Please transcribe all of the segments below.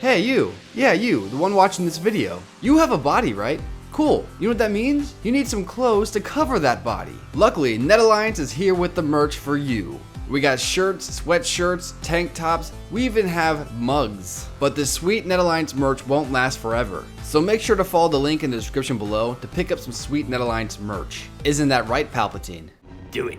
Hey you, yeah you, the one watching this video. You have a body, right? Cool, you know what that means? You need some clothes to cover that body. Luckily, Net Alliance is here with the merch for you. We got shirts, sweatshirts, tank tops, we even have mugs. But this sweet Net Alliance merch won't last forever. So make sure to follow the link in the description below to pick up some sweet Net Alliance merch. Isn't that right, Palpatine? Do it.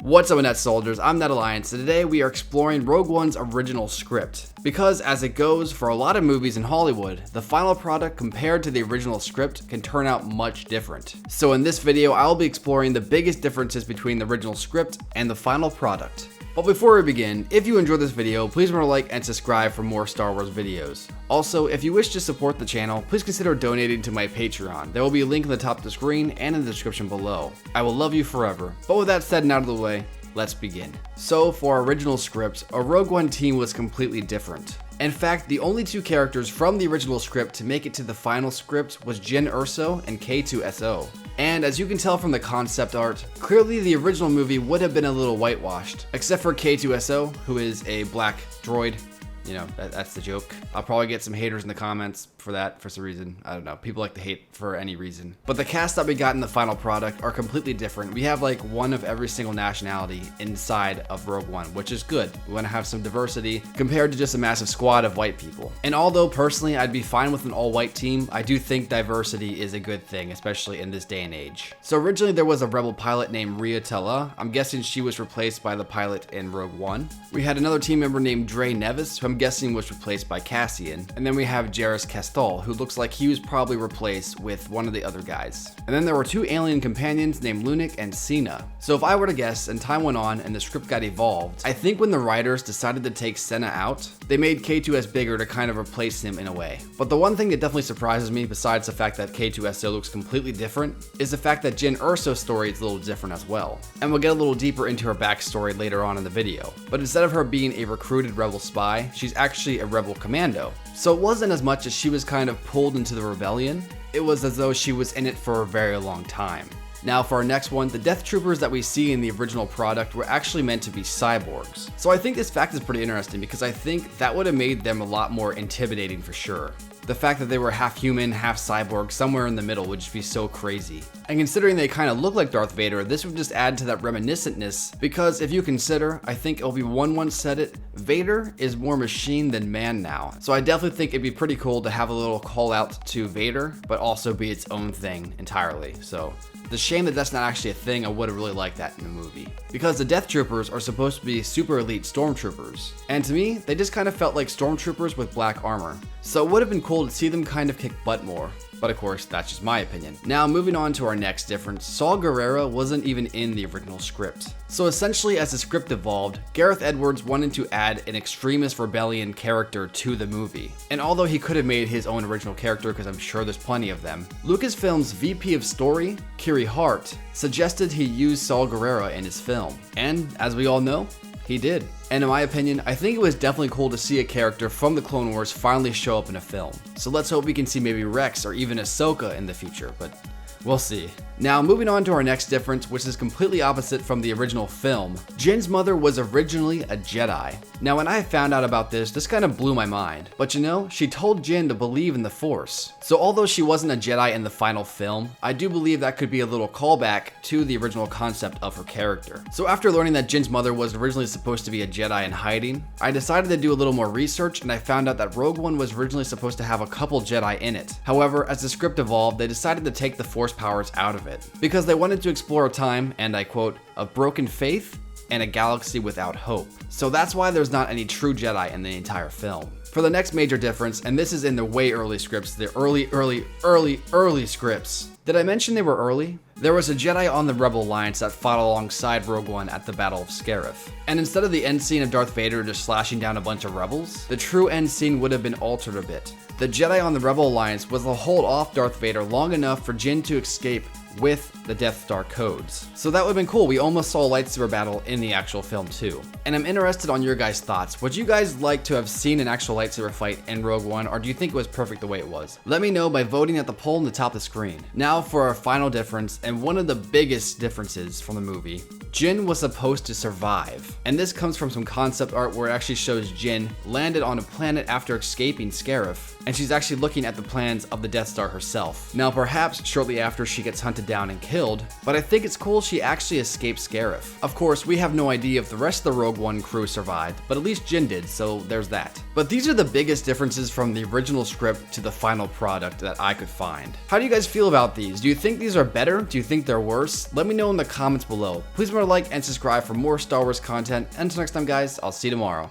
What's up, Net Soldiers? I'm Net Alliance, and today we are exploring Rogue One's original script. Because as it goes for a lot of movies in Hollywood, the final product compared to the original script can turn out much different. So in this video, I'll be exploring the biggest differences between the original script and the final product. But before we begin, if you enjoyed this video, please remember to like and subscribe for more Star Wars videos. Also, if you wish to support the channel, please consider donating to my Patreon. There will be a link in the top of the screen and in the description below. I will love you forever. But with that said and out of the way, let's begin. So for our original script, a Rogue One team was completely different. In fact, the only two characters from the original script to make it to the final script was Jyn Erso and K2SO. And as you can tell from the concept art, clearly the original movie would have been a little whitewashed, except for K2SO, who is a black droid. You know, that's the joke. I'll probably get some haters in the comments for that for some reason. I don't know. People like to hate for any reason. But the cast that we got in the final product are completely different. We have like one of every single nationality inside of Rogue One, which is good. We want to have some diversity compared to just a massive squad of white people. And although personally I'd be fine with an all-white team, I do think diversity is a good thing, especially in this day and age. So originally there was a rebel pilot named Rhea Tala. I'm guessing she was replaced by the pilot in Rogue One. We had another team member named Dre Nevis, who I'm guessing was replaced by Cassian. And then we have Jarrus Castal, who looks like he was probably replaced with one of the other guys. And then there were two alien companions named Lunik and Sena. So if I were to guess, and time went on and the script got evolved, I think when the writers decided to take Sena out, they made K2S bigger to kind of replace him in a way. But the one thing that definitely surprises me, besides the fact that K2SO looks completely different, is the fact that Jyn Erso's story is a little different as well. And we'll get a little deeper into her backstory later on in the video. But instead of her being a recruited rebel spy, she's actually a rebel commando. So it wasn't as much as she was kind of pulled into the rebellion, it was as though she was in it for a very long time. Now for our next one, the Death Troopers that we see in the original product were actually meant to be cyborgs. So I think this fact is pretty interesting because I think that would have made them a lot more intimidating for sure. The fact that they were half human, half cyborg, somewhere in the middle would just be so crazy. And considering they kind of look like Darth Vader, this would just add to that reminiscentness, because if you consider, I think Obi-Wan once said it, Vader is more machine than man now. So I definitely think it'd be pretty cool to have a little call out to Vader, but also be its own thing entirely. So it's a shame that that's not actually a thing. I would have really liked that in the movie. Because the Death Troopers are supposed to be super elite stormtroopers. And to me, they just kind of felt like stormtroopers with black armor. So it would have been cool to see them kind of kick butt more. But of course, that's just my opinion. Now moving on to our next difference, Saw Gerrera wasn't even in the original script. So essentially as the script evolved, Gareth Edwards wanted to add an extremist rebellion character to the movie. And although he could have made his own original character, because I'm sure there's plenty of them, Lucasfilm's VP of Story, Kiri Hart, suggested he use Saw Gerrera in his film. And as we all know, he did. And in my opinion, I think it was definitely cool to see a character from the Clone Wars finally show up in a film. So let's hope we can see maybe Rex or even Ahsoka in the future, but we'll see. Now moving on to our next difference, which is completely opposite from the original film. Jyn's mother was originally a Jedi. Now when I found out about this kind of blew my mind. But you know, she told Jyn to believe in the Force. So although she wasn't a Jedi in the final film, I do believe that could be a little callback to the original concept of her character. So after learning that Jyn's mother was originally supposed to be a Jedi in hiding, I decided to do a little more research and I found out that Rogue One was originally supposed to have a couple Jedi in it. However, as the script evolved, they decided to take the Force powers out of it because they wanted to explore a time, and I quote, of broken faith and a galaxy without hope. So that's why there's not any true Jedi in the entire film. For the next major difference, and this is in the way early scripts, the early scripts. Did I mention they were early? There was a Jedi on the Rebel Alliance that fought alongside Rogue One at the Battle of Scarif. And instead of the end scene of Darth Vader just slashing down a bunch of rebels, the true end scene would have been altered a bit. The Jedi on the Rebel Alliance was to hold off Darth Vader long enough for Jyn to escape with the Death Star codes. So that would have been cool. We almost saw a lightsaber battle in the actual film too. And I'm interested on your guys' thoughts. Would you guys like to have seen an actual lightsaber fight in Rogue One, or do you think it was perfect the way it was? Let me know by voting at the poll in the top of the screen. Now for our final difference, and one of the biggest differences from the movie. Jyn was supposed to survive, and this comes from some concept art where it actually shows Jyn landed on a planet after escaping Scarif, and she's actually looking at the plans of the Death Star herself. Now perhaps shortly after she gets hunted down and killed, but I think it's cool she actually escaped Scarif. Of course, we have no idea if the rest of the Rogue One crew survived, but at least Jyn did, so there's that. But these are the biggest differences from the original script to the final product that I could find. How do you guys feel about these? Do you think these are better? Do you think they're worse? Let me know in the comments below. Please remember to like and subscribe for more Star Wars content. Until next time guys, I'll see you tomorrow.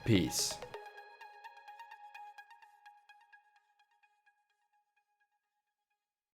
Peace.